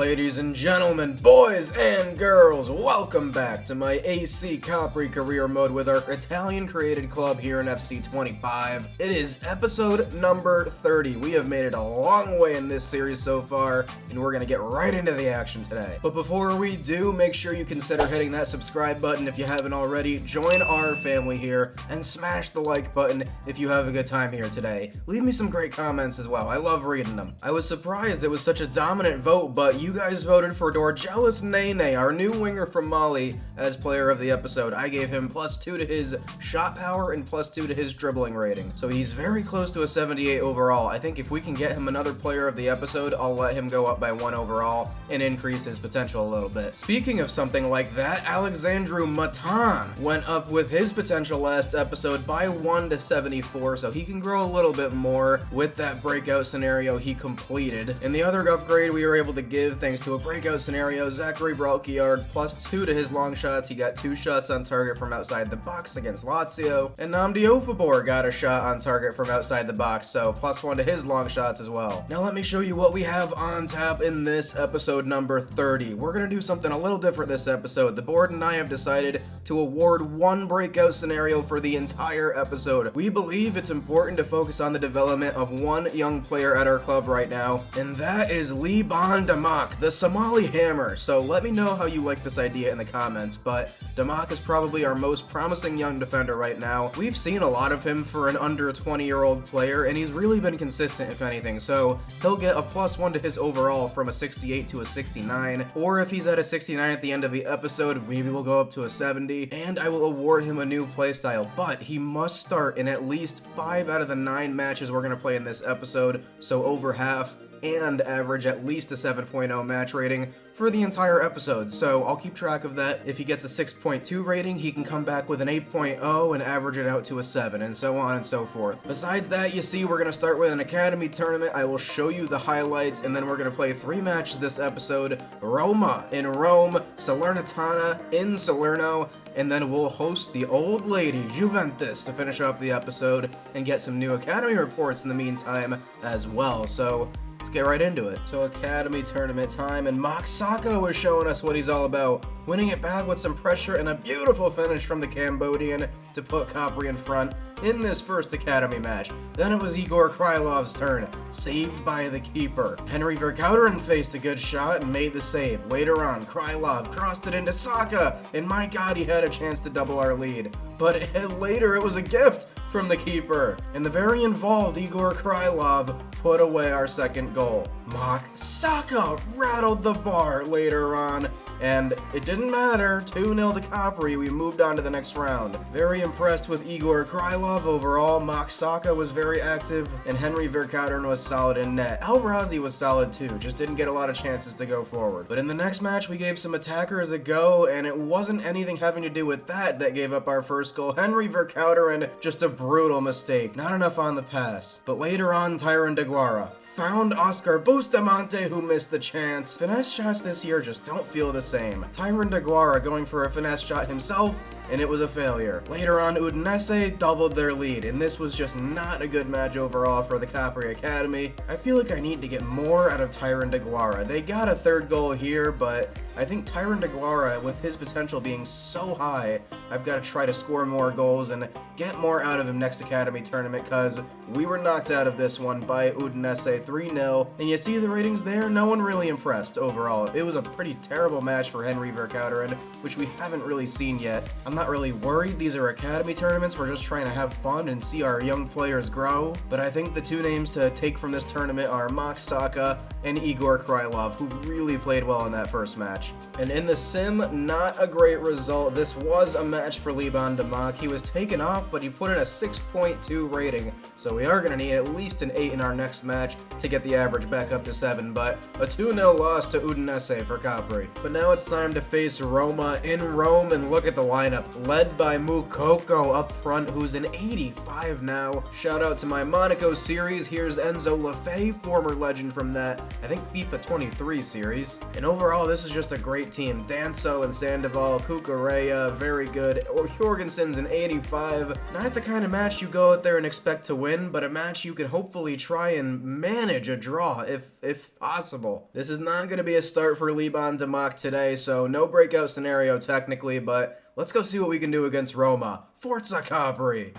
Ladies and gentlemen, boys and girls, welcome back to my AC Capri career mode with our Italian-created club here in FC 25. It is episode number 30. We have made it a long way in this series so far, and we're going to get right into the action today. But before we do, make sure you consider hitting that subscribe button if you haven't already, join our family here, and smash the like button if you have a good time here today. Leave me some great comments as well. I love reading them. I was surprised it was such a dominant vote, but you guys voted for Dorjelis Nene, our new winger from Mali, as player of the episode. I gave him +2 to his shot power and +2 to his dribbling rating. So he's very close to a 78 overall. I think if we can get him another player of the episode, I'll let him go up by 1 overall and increase his potential a little bit. Speaking of something like that, Alexandru Matan went up with his potential last episode by 1 to 74, so he can grow a little bit more with that breakout scenario he completed. And the other upgrade we were able to give thanks to a breakout scenario, Zachary Bralkiard, +2 to his long shots. He got 2 shots on target from outside the box against Lazio. And Namdi Ofabor got a shot on target from outside the box, so +1 to his long shots as well. Now let me show you what we have on tap in this episode number 30. We're going to do something a little different this episode. The board and I have decided to award 1 breakout scenario for the entire episode. We believe it's important to focus on the development of 1 young player at our club right now, and that is Liban Damak, the Somali Hammer. So let me know how you like this idea in the comments, but Damak is probably our most promising young defender right now. We've seen a lot of him for an under 20-year-old player, and he's really been consistent if anything, so he'll get a +1 to his overall from a 68 to a 69, or if he's at a 69 at the end of the episode, maybe we'll go up to a 70, and I will award him a new playstyle, but he must start in at least 5 out of the 9 matches we're going to play in this episode, so over half, and average at least a 7.0 match rating for the entire episode, so I'll keep track of that. If he gets a 6.2 rating, he can come back with an 8.0 and average it out to a 7, and so on and so forth. Besides that, you see, we're going to start with an academy tournament. I will show you the highlights, and then we're going to play 3 matches this episode. Roma in Rome, Salernitana in Salerno, and then we'll host the old lady, Juventus, to finish off the episode and get some new academy reports in the meantime as well. So let's get right into it. So academy tournament time, and Max Saka was showing us what he's all about, winning it back with some pressure and a beautiful finish from the Cambodian to put Capri in front in this first academy match. Then it was Igor Krylov's turn, saved by the keeper. Henry Verkouteren faced a good shot and made the save. Later on, Krylov crossed it into Saka, and my god, he had a chance to double our lead. But later it was a gift from the keeper, and the very involved Igor Krylov put away our second goal. Max Saka rattled the bar later on, and it didn't matter. 2-0 to Capri. We moved on to the next round. Very impressed with Igor Krylov overall. Max Saka was very active, and Henry Verkouteren was solid in net. Al Razi was solid too, just didn't get a lot of chances to go forward. But in the next match, we gave some attackers a go, and it wasn't anything having to do with that gave up our first goal. Henry Verkouteren, just a brutal mistake. Not enough on the pass. But later on, Tyron DeGuara found Oscar Bustamante, who missed the chance. Finesse shots this year just don't feel the same. Tyron DeGuara going for a finesse shot himself, and it was a failure. Later on, Udinese doubled their lead, and this was just not a good match overall for the Capri Academy. I feel like I need to get more out of Tyron DeGuara. They got a 3rd goal here, but I think Tyron DeGuara, with his potential being so high, I've got to try to score more goals and get more out of him next Academy tournament, because we were knocked out of this one by Udinese 3-0, and you see the ratings there, no one really impressed overall. It was a pretty terrible match for Henry Verkouteren, which we haven't really seen yet. I'm not really worried. These are academy tournaments. We're just trying to have fun and see our young players grow. But I think the 2 names to take from this tournament are Max Saka and Igor Krylov, who really played well in that first match. And in the sim, not a great result. This was a match for Liban Damak. He was taken off, but he put in a 6.2 rating. So we are going to need at least an 8 in our next match to get the average back up to 7. But a 2-0 loss to Udinese for Capri. But now it's time to face Roma in Rome, and look at the lineup. Led by Mukoko up front, who's an 85 now. Shout out to my Monaco series. Here's Enzo Lefebvre, former legend from that, I think, FIFA 23 series. And overall, this is just a great team. Danso and Sandoval, Cucurella, very good. Jorgensen's an 85. Not the kind of match you go out there and expect to win, but a match you can hopefully try and manage a draw, if possible. This is not going to be a start for Liban Demak today, so no breakout scenario technically, but let's go see what we can do against Roma. Forza Capri!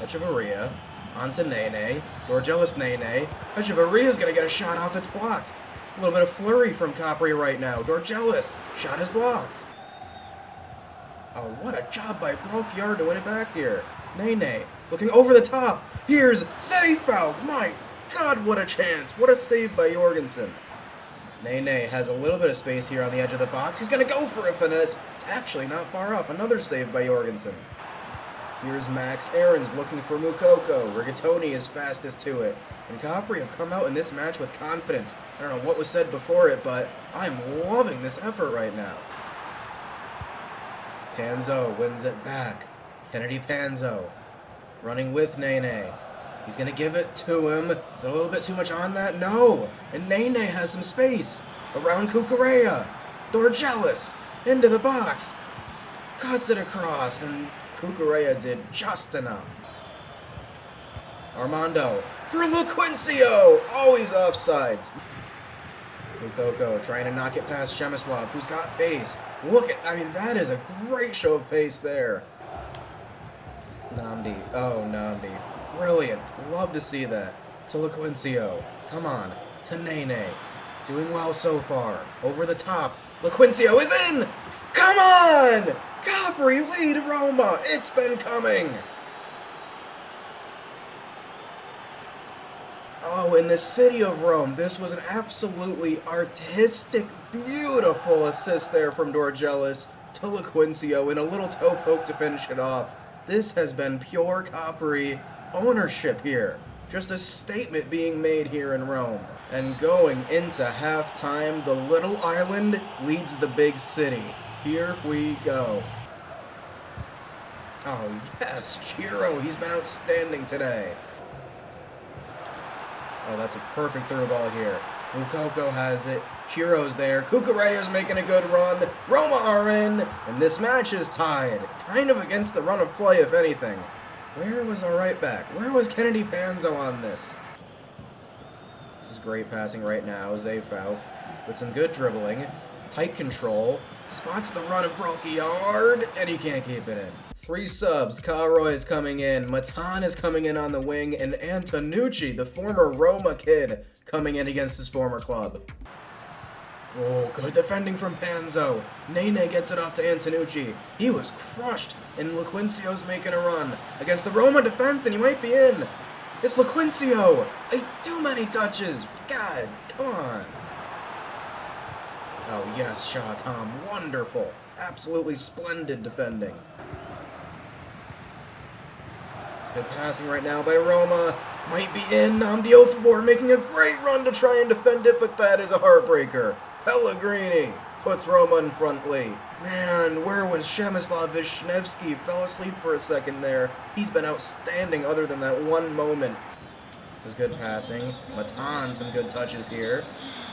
Echevarria, onto Nene, Dorgelis Nene. Echevarria's gonna get a shot off, it's blocked. A little bit of flurry from Capri right now. Dorgelis, shot is blocked. Oh, what a job by Breakout to win it back here. Nene, looking over the top. Here's safe out. My God, what a chance. What a save by Jorgensen. Nene has a little bit of space here on the edge of the box. He's gonna go for a finesse. It's actually not far off. Another save by Jorgensen. Here's Max Aarons looking for Moukoko. Rigatoni is fastest to it. And Capri have come out in this match with confidence. I don't know what was said before it, but I'm loving this effort right now. Panzo wins it back. Kennedy Panzo running with Nene. He's going to give it to him. Is it a little bit too much on that? No! And Nene has some space around Cucurella. Dorgelis into the box. Cuts it across, and Cucurella did just enough. Armando for LaQuincio! Always offsides. Moukoko trying to knock it past Shemislav, who's got pace. Look at, that is a great show of pace there. Namdi, oh Namdi. Brilliant, love to see that. To LaQuincio, come on. To Nene, doing well so far. Over the top, LaQuincio is in! Come on! Capri lead Roma! It's been coming! Oh, in the city of Rome, this was an absolutely artistic, beautiful assist there from Dorgelis to LaQuincio and a little toe poke to finish it off. This has been pure Capri ownership here. Just a statement being made here in Rome. And going into halftime, the little island leads the big city. Here we go. Oh yes, Chiro, he's been outstanding today. Oh, that's a perfect through ball here. Moukoko has it. Chiro's there. Cucurella's making a good run. Roma are in, and this match is tied. Kind of against the run of play, if anything. Where was our right back? Where was Kennedy Panzo on this? This is great passing right now. Zayfau with some good dribbling. Tight control. Spots the run of Breakout, and he can't keep it in. 3 subs. Caroy is coming in. Matan is coming in on the wing, and Antonucci, the former Roma kid, coming in against his former club. Oh, good defending from Panzo. Nene gets it off to Antonucci. He was crushed, and LaQuincio's making a run against the Roma defense, and he might be in. It's LaQuincio. Too many touches. God, come on. Oh, yes, Shaw Tom. Wonderful. Absolutely splendid defending. Good passing right now by Roma. Might be in. Namdi Ofabor making a great run to try and defend it, but that is a heartbreaker. Pellegrini puts Roma in front lead. Man, where was Shemislav Vishnevsky? Fell asleep for a second there. He's been outstanding other than that one moment. This is good passing. Matan, some good touches here.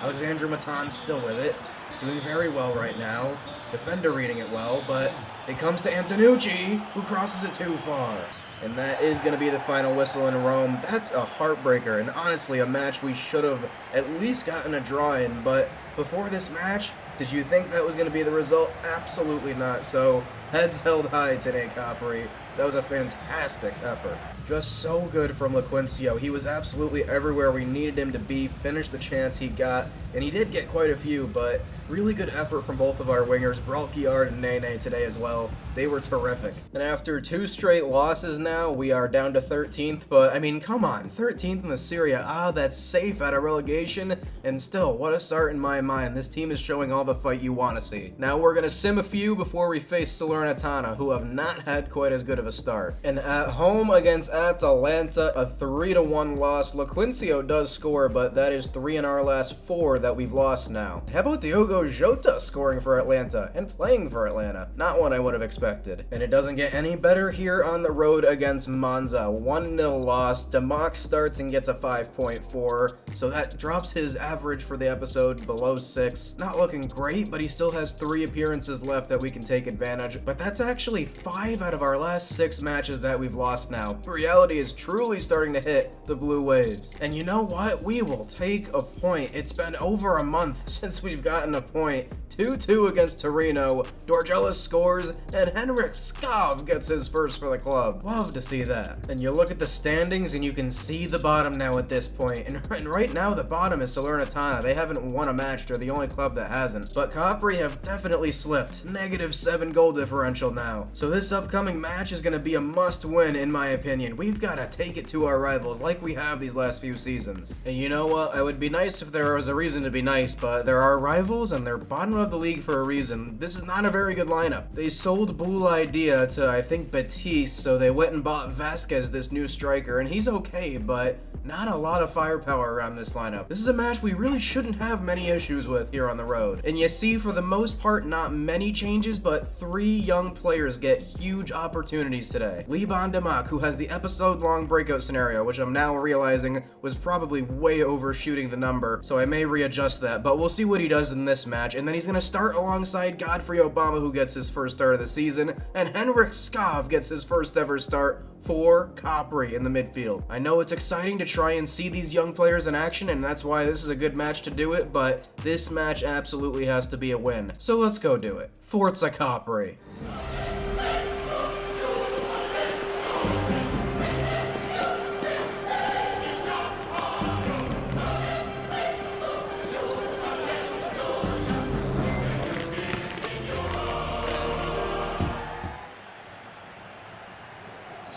Alexandru Matan still with it. Doing very well right now. Defender reading it well, but it comes to Antonucci, who crosses it too far. And that is going to be the final whistle in Rome. That's a heartbreaker, and honestly a match we should have at least gotten a draw in, but before this match, did you think that was going to be the result? Absolutely not. So, heads held high today, Capri. That was a fantastic effort. Just so good from LaQuincio. He was absolutely everywhere we needed him to be, finished the chance he got, and he did get quite a few, but really good effort from both of our wingers, Breakout and Nene today as well. They were terrific. And after 2 straight losses now, we are down to 13th, but come on, 13th in the Serie A, that's safe out of relegation, and still, what a start in my mind. This team is showing all the fight you want to see. Now we're going to sim a few before we face Salernitana, who have not had quite as good of of a start. And at home against Atalanta, a 3-1 loss. LaQuincio does score, but that is 3 in our last 4 that we've lost now. How about Diogo Jota scoring for Atlanta and playing for Atlanta? Not what I would have expected. And it doesn't get any better here on the road against Monza. 1-0 loss. Demox starts and gets a 5.4, so that drops his average for the episode below 6. Not looking great, but he still has 3 appearances left that we can take advantage. But that's actually 5 out of our last 6 matches that we've lost now. Reality is truly starting to hit the Blue Waves. And you know what? We will take a point. It's been over a month since we've gotten a point. 2-2 against Torino, Dorgelis scores, and Henrik Skav gets his first for the club. Love to see that. And you look at the standings and you can see the bottom now at this point. And right now the bottom is Salernitana. They haven't won a match. They're the only club that hasn't. But Capri have definitely slipped. -7 goal differential now. So this upcoming match is going to be a must win in my opinion. We've got to take it to our rivals like we have these last few seasons. And you know what? It would be nice if there was a reason to be nice, but they're our rivals and they're bottom of the league for a reason. This is not a very good lineup. They sold Boul Idea to, I think, Betis, so they went and bought Vasquez, this new striker, and he's okay, but not a lot of firepower around this lineup. This is a match we really shouldn't have many issues with here on the road. And you see, for the most part, not many changes, but 3 young players get huge opportunities today. Liban Demak, who has the episode-long breakout scenario, which I'm now realizing was probably way overshooting the number, so I may readjust that, but we'll see what he does in this match. And then he's going to start alongside Godfrey Obama, who gets his first start of the season, and Henrik Skav gets his first ever start for Capri in the midfield. I know it's exciting to try and see these young players in action, and that's why this is a good match to do it, but this match absolutely has to be a win. So let's go do it. Forza Capri.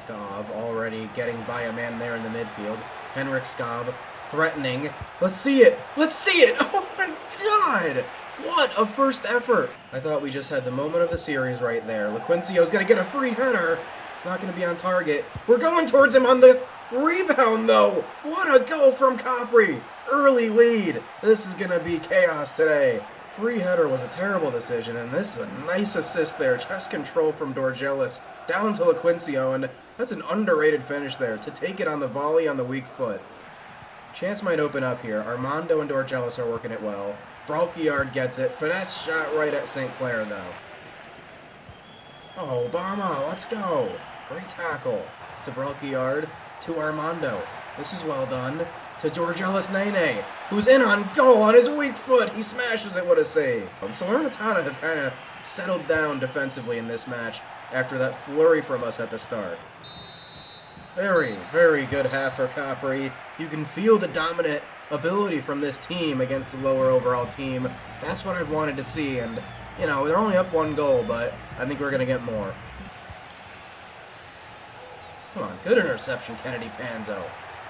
Skav already getting by a man there in the midfield. Henrik Skav threatening. Let's see it! Let's see it! Oh my god! What a first effort! I thought we just had the moment of the series right there. LaQuincio's gonna get a free header. It's not gonna be on target. We're going towards him on the rebound though! What a goal from Capri! Early lead. This is gonna be chaos today. Free header was a terrible decision, and this is a nice assist there. Chest control from Dorgelis down to LaQuincio, and that's an underrated finish there to take it on the volley on the weak foot. Chance might open up here. Armando and Dorgelis are working it well. Breakout gets it. Finesse shot right at St. Clair, though. Oh, Obama, let's go. Great tackle. To Breakout, to Armando. This is well done. To Dorgelis Nene, who's in on goal on his weak foot. He smashes it. What a save. Salernitana have kind of settled down defensively in this match after that flurry from us at the start. Very, very good half for Capri. You can feel the dominant ability from this team against the lower overall team. That's what I've wanted to see, and, you know, they're only up 1 goal, but I think we're going to get more. Come on, good interception, Kennedy Panzo.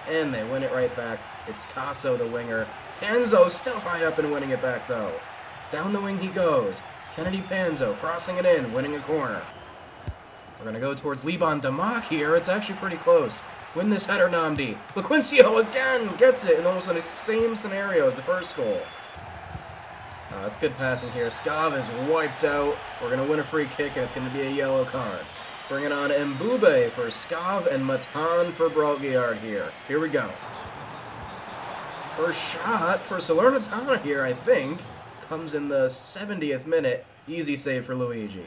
And they win it right back. It's Casso, the winger. Panzo still high up and winning it back, though. Down the wing he goes. Kennedy Panzo crossing it in, winning a corner. We're going to go towards Liban Demak here. It's actually pretty close. Win this header, Namdi. LaQuincio again gets it in almost the same scenario as the first goal. That's good passing here. Skav is wiped out. We're going to win a free kick, and it's going to be a yellow card. Bringing on Mbube for Skav and Matan for Breakout here. Here we go. First shot for Salernitana here, I think. Comes in the 70th minute. Easy save for Luigi.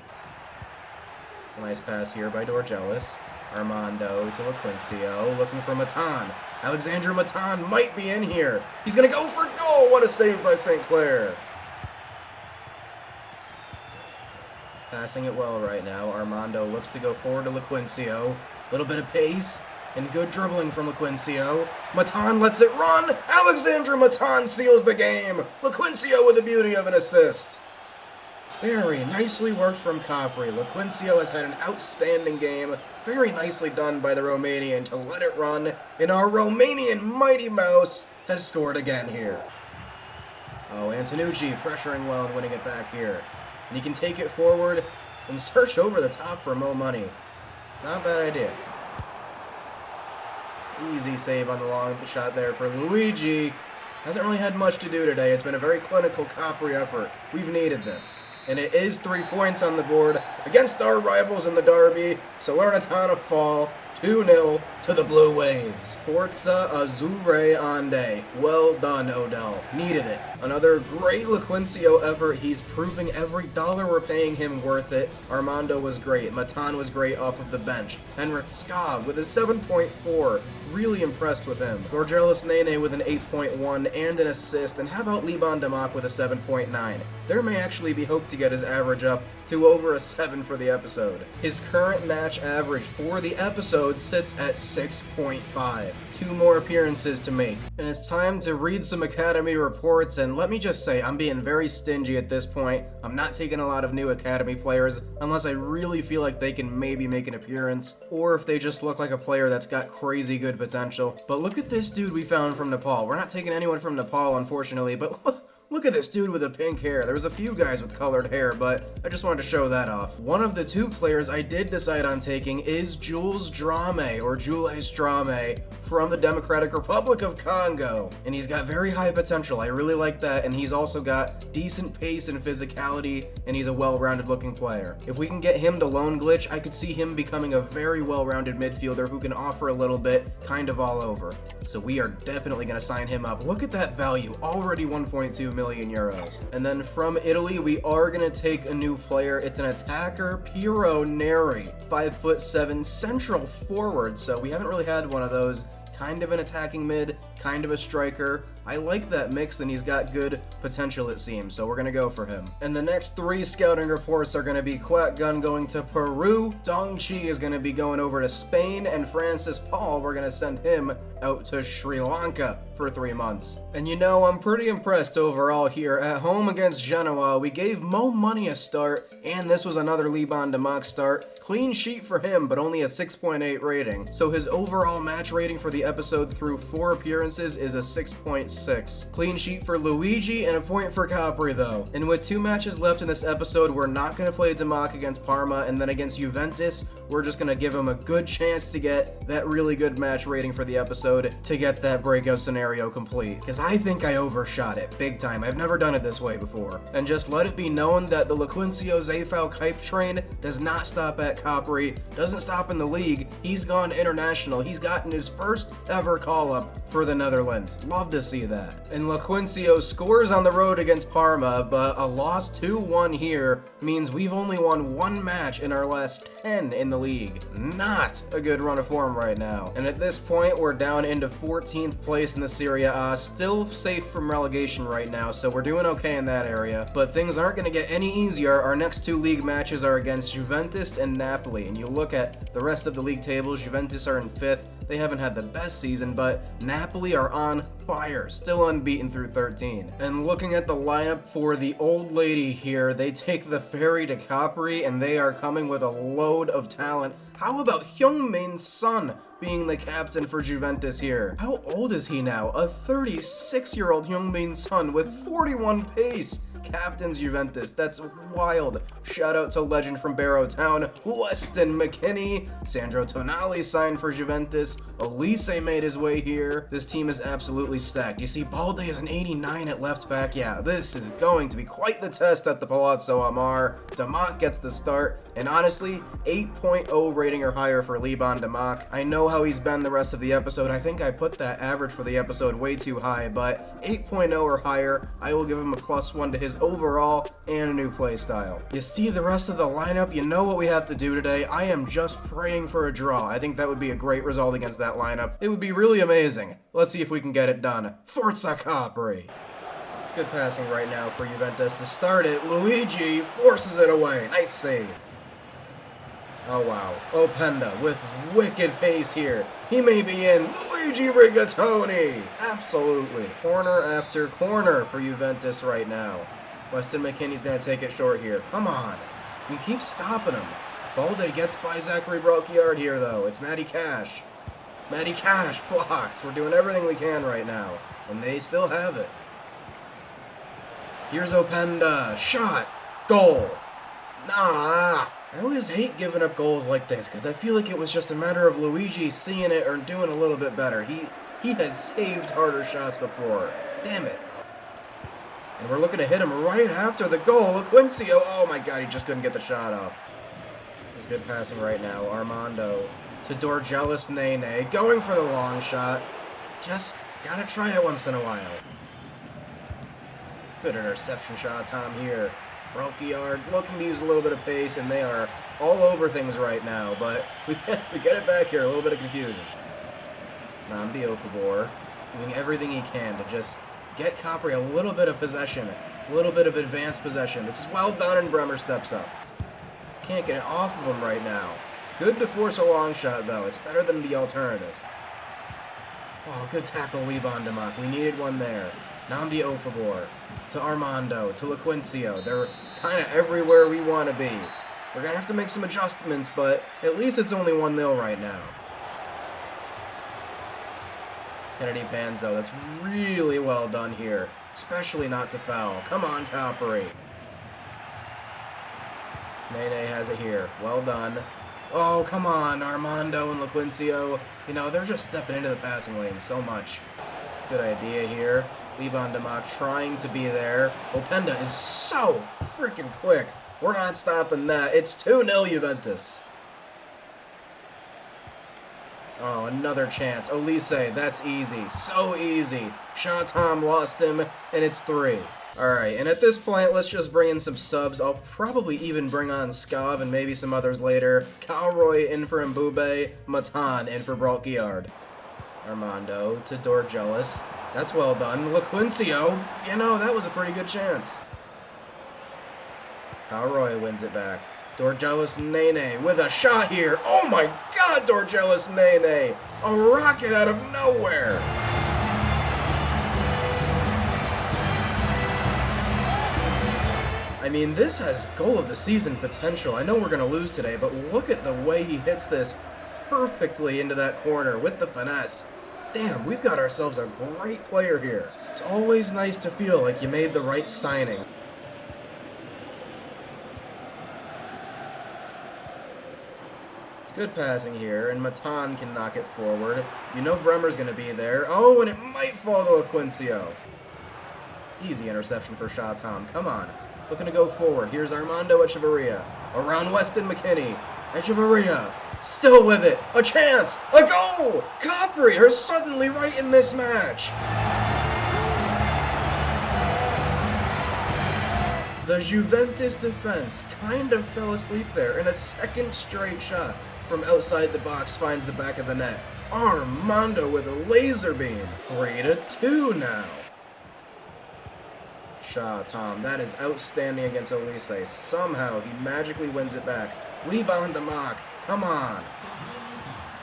It's a nice pass here by Dorgelis. Armando to LaQuincio, looking for Matan. Alexandre Matan might be in here. He's going to go for goal. What a save by St. Clair. Passing it well right now. Armando looks to go forward to LaQuincio. Little bit of pace and good dribbling from LaQuincio. Matan lets it run. Alexandre Matan seals the game. LaQuincio with the beauty of an assist. Very nicely worked from Capri. LaQuincio has had an outstanding game. Very nicely done by the Romanian to let it run. And our Romanian Mighty Mouse has scored again here. Oh, Antonucci pressuring well and winning it back here. And he can take it forward and search over the top for Mo Money. Not a bad idea. Easy save on the long shot there for Luigi. Hasn't really had much to do today. It's been a very clinical Capri effort. We've needed this. And it is 3 points on the board against our rivals in the derby. Salernitana fall 2-0 to the Blue Waves. Forza Azzurre Ande. Well done, Odell. Needed it. Another great Loquencio effort. He's proving every dollar we're paying him worth it. Armando was great. Matan was great off of the bench. Henrik Skav with a 7.4. Really impressed with him. Gorgelis Nene with an 8.1 and an assist. And how about Liban Damak with a 7.9? There may actually be hope to get his average up to over a 7 for the episode. His current match average for the episode sits at 6.5. 2 more appearances to make. And it's time to read some Academy reports, and let me just say, I'm being very stingy at this point. I'm not taking a lot of new Academy players unless I really feel like they can maybe make an appearance, or if they just look like a player that's got crazy good potential. But look at this dude we found from Nepal. We're not taking anyone from Nepal, unfortunately, but look at this dude with the pink hair. There was a few guys with colored hair, but I just wanted to show that off. One of the 2 players I did decide on taking is Jules Drame, or Jules Drame, from the Democratic Republic of Congo. And he's got very high potential. I really like that, and he's also got decent pace and physicality, and he's a well-rounded looking player. If we can get him to lone glitch, I could see him becoming a very well-rounded midfielder who can offer a little bit, kind of all over. So we are definitely going to sign him up. Look at that value, already 1.2 million euros. And then from Italy, we are going to take a new player. It's an attacker, Piero Neri, 5'7", central forward. So we haven't really had one of those. Kind of an attacking mid, kind of a striker. I like that mix, and he's got good potential, it seems, so we're going to go for him. And the next 3 scouting reports are going to be Quack Gun going to Peru, Dong Chi is going to be going over to Spain, and Francis Paul, we're going to send him out to Sri Lanka for 3 months. And you know, I'm pretty impressed overall here. At home against Genoa, we gave Mo Money a start, and this was another Liban Damak start. Clean sheet for him, but only a 6.8 rating. So his overall match rating for the episode through 4 appearances is a 6.6. Clean sheet for Luigi and a point for Capri though. And with 2 matches left in this episode, we're not going to play Damak against Parma, and then against Juventus, we're just going to give him a good chance to get that really good match rating for the episode to get that breakout scenario complete. Because I think I overshot it big time. I've never done it this way before. And just let it be known that the Loquencio Zafau hype train does not stop at Capri, doesn't stop in the league. He's gone international. He's gotten his first ever call-up for the Netherlands. Love to see that. And Loquencio scores on the road against Parma, but a loss 2-1 here means we've only won 1 match in our last 10 in the league. Not a good run of form right now. And at this point, we're down into 14th place in the Serie A, still safe from relegation right now, so we're doing okay in that area. But things aren't going to get any easier. Our next 2 league matches are against Juventus and Napoli. And you look at the rest of the league tables, Juventus are in 5th. They haven't had the best season, but Napoli are on fire, still unbeaten through 13. And looking at the lineup for the old lady here, they take the ferry to Capri, and they are coming with a load of talent. How about Heung-min Son being the captain for Juventus here? How old is he now? A 36-year-old Heung-min Son with 41 pace. Captains Juventus. That's wild. Shout out to legend from Barrow Town, Weston McKennie. Sandro Tonali signed for Juventus. Elise made his way here. This team is absolutely stacked. You see, Balde is an 89 at left back. Yeah, this is going to be quite the test at the Palazzo Amar. Damak gets the start, and honestly, 8.0 rating or higher for Liban Damak. I know how he's been the rest of the episode. I think I put that average for the episode way too high, but 8.0 or higher, I will give him a +1 to his overall and a new play style. You see the rest of the lineup, you know what we have to do today. I am just praying for a draw. I think that would be a great result against that lineup. It would be really amazing. Let's see if we can get it done. Forza Capri. It's good passing right now for Juventus to start it. Luigi forces it away. Nice save. Oh wow. Openda with wicked pace here. He may be in. Luigi Rigatoni. Absolutely. Corner after corner for Juventus right now. Weston McKennie's going to take it short here. Come on. We keep stopping him. Balde gets by Zachary Brockyard here, though. It's Matty Cash. Matty Cash blocked. We're doing everything we can right now. And they still have it. Here's Openda. Shot. Goal. Nah. I always hate giving up goals like this because I feel like it was just a matter of Luigi seeing it or doing a little bit better. He has saved harder shots before. Damn it. And we're looking to hit him right after the goal. Quincio, oh my god, he just couldn't get the shot off. It's good passing right now. Armando to Dorgelis Nene, going for the long shot. Just gotta try it once in a while. Good interception shot, Tom here. Breakout looking to use a little bit of pace, and they are all over things right now, but we get it back here, a little bit of confusion. Namdi Ofabor doing everything he can to just get Capri a little bit of possession, a little bit of advanced possession. This is well done, and Bremer steps up. Can't get it off of him right now. Good to force a long shot, though. It's better than the alternative. Oh, good tackle, Liban Demak. We needed one there. Namdi Ofabor to Armando, to LaQuincio. They're kind of everywhere we want to be. We're going to have to make some adjustments, but at least it's only 1-0 right now. Kennedy Panzo, that's really well done here, especially not to foul. Come on, Capri. Nene has it here. Well done. Oh, come on, Armando and LaQuincio. You know, they're just stepping into the passing lane so much. It's a good idea here. Liban Demak trying to be there. Openda is so freaking quick. We're not stopping that. It's 2-0 Juventus. Oh, another chance. Olise, that's easy. So easy. Shatam lost him, and it's 3. Alright, and at this point, let's just bring in some subs. I'll probably even bring on Skav and maybe some others later. Calroy in for Mbube. Matan in for Breakout. Armando to Dorgelis. That's well done. LaQuincio, you know, that was a pretty good chance. Calroy wins it back. Dorgelis Nene with a shot here. Oh my god, Dorgelis Nene! A rocket out of nowhere! I mean, this has goal of the season potential. I know we're going to lose today, but look at the way he hits this perfectly into that corner with the finesse. Damn, we've got ourselves a great player here. It's always nice to feel like you made the right signing. It's good passing here, and Matan can knock it forward. You know Bremer's going to be there. Oh, and it might fall to Quincio. Easy interception for Shatam. Come on. Looking to go forward. Here's Armando Echeverria. Around Weston McKinney. Echeverria. Still with it. A chance. A goal. Capri are suddenly right in this match. The Juventus defense kind of fell asleep there, and a second straight shot from outside the box finds the back of the net. Armando with a laser beam. 3-2 now. Tom, that is outstanding against Olise. Somehow he magically wins it back. Liban Demak, come on.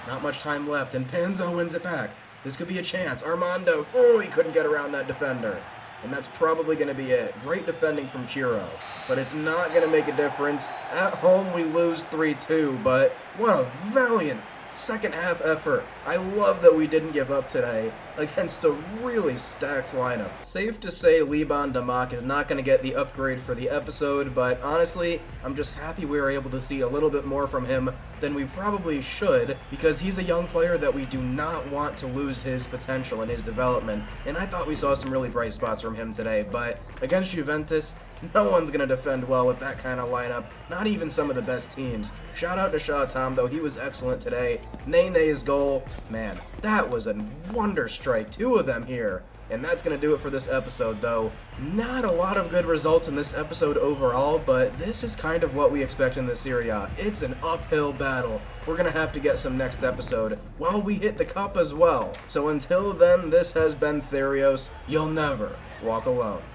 Not much time left, and Panzo wins it back. This could be a chance. Armando, oh, he couldn't get around that defender. And that's probably going to be it. Great defending from Chiro. But it's not going to make a difference. At home, we lose 3-2, but what a valiant second half effort. I love that we didn't give up today against a really stacked lineup. Safe to say Liban Demak is not going to get the upgrade for the episode, but honestly, I'm just happy we were able to see a little bit more from him than we probably should, because he's a young player that we do not want to lose his potential and his development, and I thought we saw some really bright spots from him today, but against Juventus, no one's going to defend well with that kind of lineup, not even some of the best teams. Shout out to Shatam, though, he was excellent today. Nene's goal, man, that was a wonder strike, 2 of them here. And that's going to do it for this episode, though. Not a lot of good results in this episode overall, but this is kind of what we expect in the Serie A. It's an uphill battle. We're going to have to get some next episode while we hit the cup as well. So until then, this has been Therios. You'll never walk alone.